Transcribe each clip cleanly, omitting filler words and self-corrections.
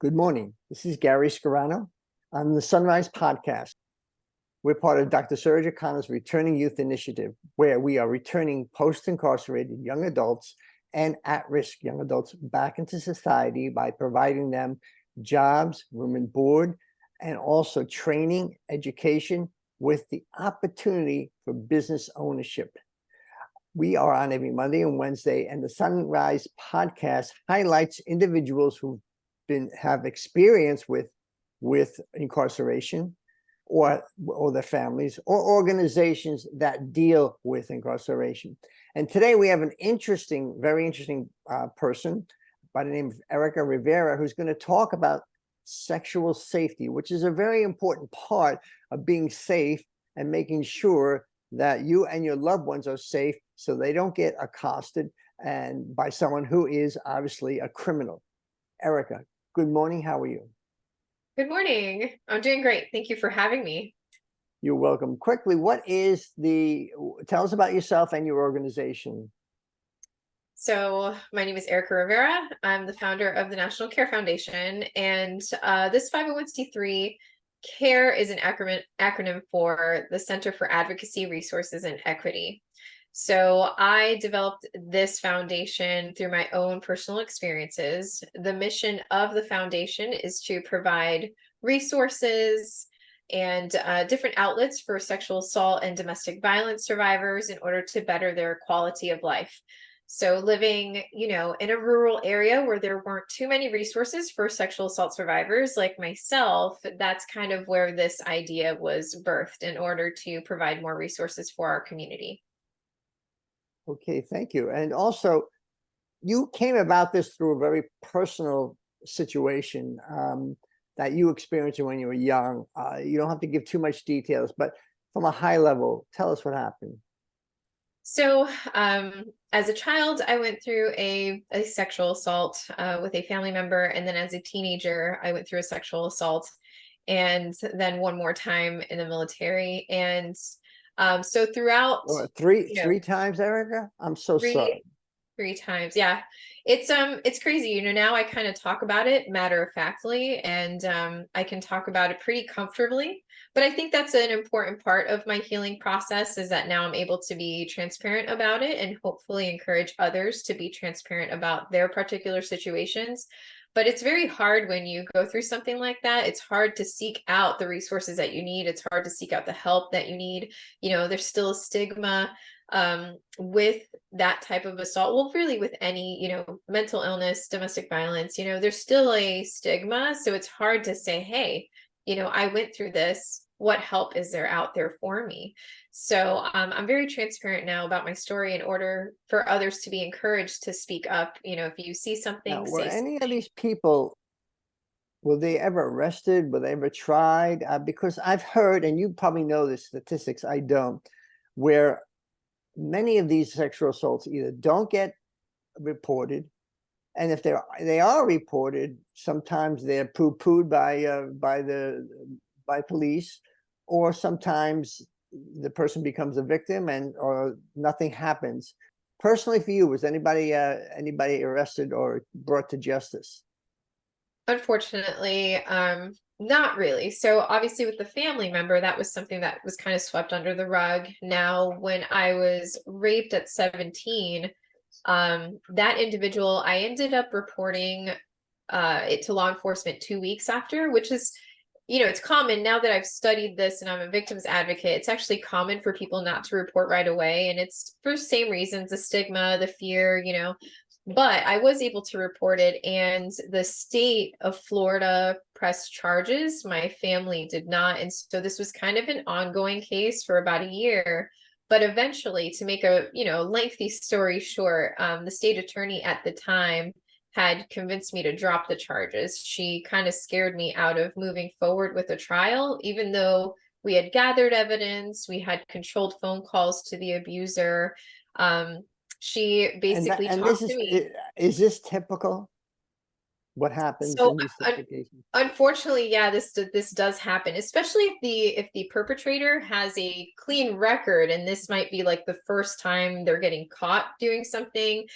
Good morning. This is Gary Scarano on the SunRise podcast. We're part of Dr. Surajit Khanna's Returning Youth Initiative, where we are returning post-incarcerated young adults and at-risk young adults back into society by providing them jobs, room and board, and also training, education, with the opportunity for business ownership. We are on every Monday and Wednesday, and the SunRise podcast highlights individuals who have experience with incarceration, or their families, or organizations that deal with incarceration. And today we have an very interesting person by the name of Erica Rivera, who's going to talk about sexual safety, which is a very important part of being safe and making sure that you and your loved ones are safe so they don't get accosted and by someone who is obviously a criminal. Erica, good morning. How are you? Good morning. I'm doing great. Thank you for having me. You're welcome. Quickly, tell us about yourself and your organization. So my name is Erica Rivera. I'm the founder of the National Care Foundation, and this 501c3 CARE is an acronym for the Center for Advocacy, Resources, and Equity. So I developed this foundation through my own personal experiences. The mission of the foundation is to provide resources and different outlets for sexual assault and domestic violence survivors in order to better their quality of life. So living, in a rural area where there weren't too many resources for sexual assault survivors like myself, that's kind of where this idea was birthed in order to provide more resources for our community. Okay, thank you. And also, you came about this through a very personal situation that you experienced when you were young. You don't have to give too much details, but from a high level, tell us what happened. So as a child, I went through a sexual assault with a family member. And then as a teenager, I went through a sexual assault, and then one more time in the military. And so throughout three times, Erica? I'm so sorry. Three times. Yeah. It's crazy. Now I kind of talk about it matter-of-factly, and I can talk about it pretty comfortably. But I think that's an important part of my healing process, is that now I'm able to be transparent about it and hopefully encourage others to be transparent about their particular situations. But it's very hard when you go through something like that. It's hard to seek out the resources that you need. It's hard to seek out the help that you need. There's still a stigma with that type of assault. Well, really with any, mental illness, domestic violence, there's still a stigma. So it's hard to say, hey, I went through this. What help is there out there for me? So I'm very transparent now about my story in order for others to be encouraged to speak up. If you see something, now, were any of these people, were they ever arrested? Were they ever tried? Because I've heard, and you probably know the statistics, I don't, where many of these sexual assaults either don't get reported, and if they are reported, sometimes they're poo-pooed by police, or sometimes the person becomes a victim or nothing happens. Personally, for you, was anybody arrested or brought to justice? Unfortunately, not really. So obviously with the family member, that was something that was kind of swept under the rug. Now, when I was raped at 17, that individual, I ended up reporting it to law enforcement 2 weeks after, which is, it's common now that I've studied this and I'm a victim's advocate. It's actually common for people not to report right away. And it's for the same reasons, the stigma, the fear, but I was able to report it, and the state of Florida pressed charges. My family did not. And so this was kind of an ongoing case for about a year. But eventually, to make a lengthy story short, the state attorney at the time had convinced me to drop the charges. She kind of scared me out of moving forward with a trial, even though we had gathered evidence, we had controlled phone calls to the abuser. She basically talked to me. Is this typical? What happens So in these situations? unfortunately, yeah, this does happen, especially if the perpetrator has a clean record, and this might be like the first time they're getting caught doing something.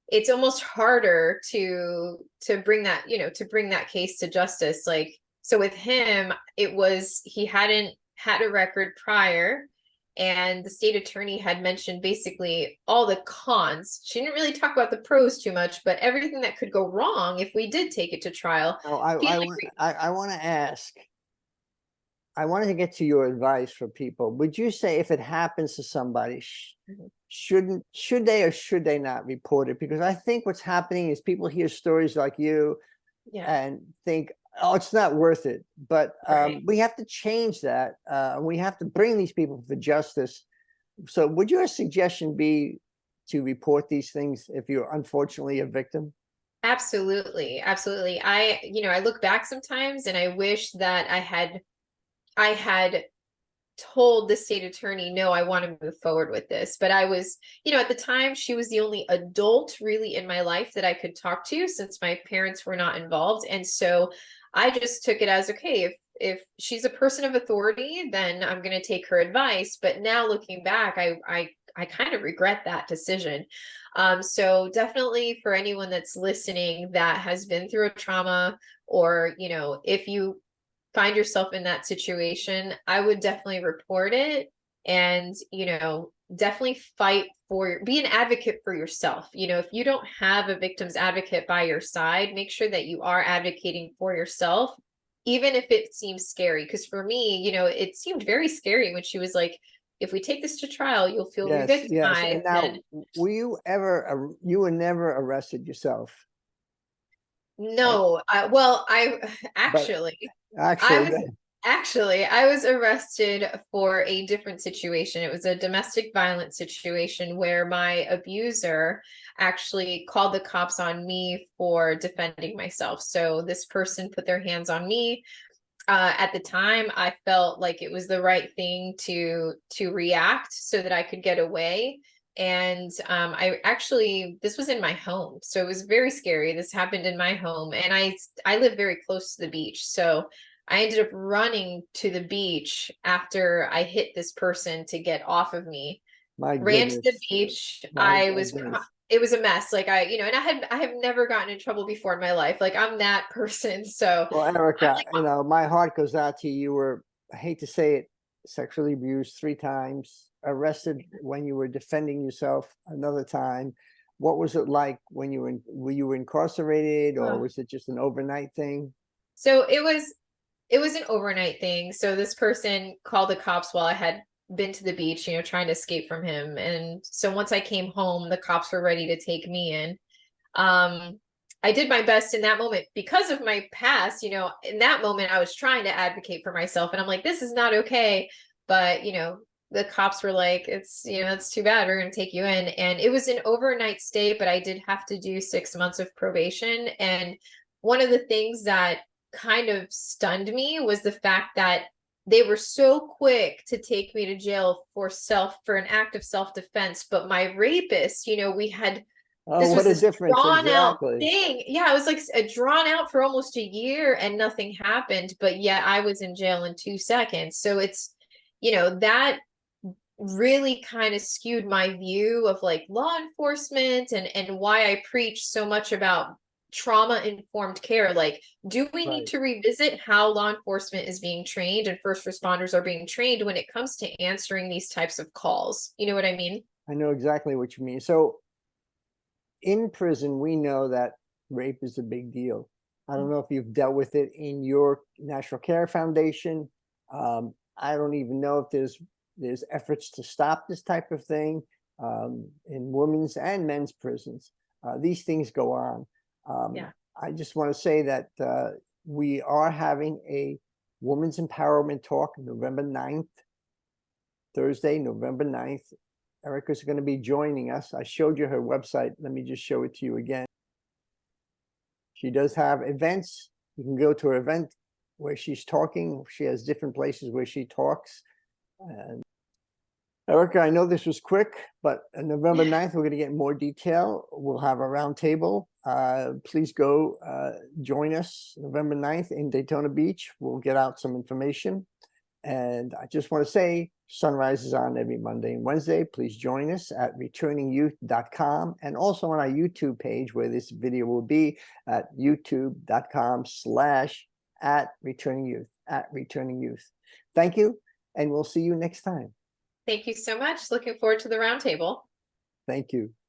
it's almost harder to bring that, to bring that case to justice. Like, so with him, it was, he hadn't had a record prior, and the state attorney had mentioned basically all the cons. She didn't really talk about the pros too much, but everything that could go wrong if we did take it to trial. Now, I want to ask, I wanted to get to your advice for people. Would you say if it happens to somebody, should they or should they not report it? Because I think what's happening is people hear stories like you and think, oh, it's not worth it. But we have to change that. We have to bring these people for justice. So would your suggestion be to report these things if you're unfortunately a victim? Absolutely. Absolutely. I look back sometimes and I wish that I had told the state attorney, no, I want to move forward with this. But I was, at the time, she was the only adult really in my life that I could talk to, since my parents were not involved. And so I just took it as, okay, if she's a person of authority, then I'm going to take her advice. But now looking back, I kind of regret that decision. So definitely for anyone that's listening that has been through a trauma, or, if you find yourself in that situation, I would definitely report it, and, definitely be an advocate for yourself. If you don't have a victim's advocate by your side, make sure that you are advocating for yourself, even if it seems scary. Because for me, it seemed very scary when she was like, if we take this to trial, you'll feel Yes. re-victimized. And now, were you ever, you were never arrested yourself? No, well, I But actually, actually, I was arrested for a different situation. It was a domestic violence situation where my abuser actually called the cops on me for defending myself. So this person put their hands on me. At the time, I felt like it was the right thing to react so that I could get away. And this was in my home, so it was very scary. This happened in my home, and I live very close to the beach, so I ended up running to the beach after I hit this person to get off of me. my Ran to the goodness, beach. my goodness. It was a mess. Like, and I have never gotten in trouble before in my life. Like, I'm that person. So Well, I'm Erica, like, my heart goes out to you. You were, I hate to say it, sexually abused 3 times, arrested when you were defending yourself another time. What was it like when were you incarcerated, or oh. was it just an overnight thing? So it was an overnight thing. So this person called the cops while I had been to the beach, trying to escape from him. And so once I came home, the cops were ready to take me in. I did my best in that moment because of my past. In that moment, I was trying to advocate for myself, and I'm like, this is not okay. But, the cops were like, it's too bad. We're going to take you in. And it was an overnight stay, but I did have to do 6 months of probation. And one of the things that kind of stunned me was the fact that they were so quick to take me to jail for an act of self-defense. But my rapist, we had, Oh, this was what a this difference. drawn out Exactly. thing. Yeah, it was like a drawn out for almost a year and nothing happened, but yet I was in jail in 2 seconds. So it's, that really kind of skewed my view of like law enforcement, and why I preach so much about trauma informed care. Like, do we need Right. to revisit how law enforcement is being trained and first responders are being trained when it comes to answering these types of calls? You know what I mean? I know exactly what you mean. So in prison, we know that rape is a big deal. I don't know if you've dealt with it in your National Care Foundation. I don't even know if there's efforts to stop this type of thing in women's and men's prisons. These things go on. Yeah. I just want to say that we are having a women's empowerment talk November 9th, Thursday, November 9th. Erica's going to be joining us. I showed you her website. Let me just show it to you again. She does have events. You can go to her event where she's talking. She has different places where she talks. And Erica, I know this was quick, but on November 9th, we're going to get more detail. We'll have a round table. Please go join us November 9th in Daytona Beach. We'll get out some information. And I just want to say, SunRise is on every Monday and Wednesday. Please join us at returningyouth.com and also on our YouTube page where this video will be at youtube.com/@returningyouth. Thank you, and we'll see you next time. Thank you so much. Looking forward to the roundtable. Thank you.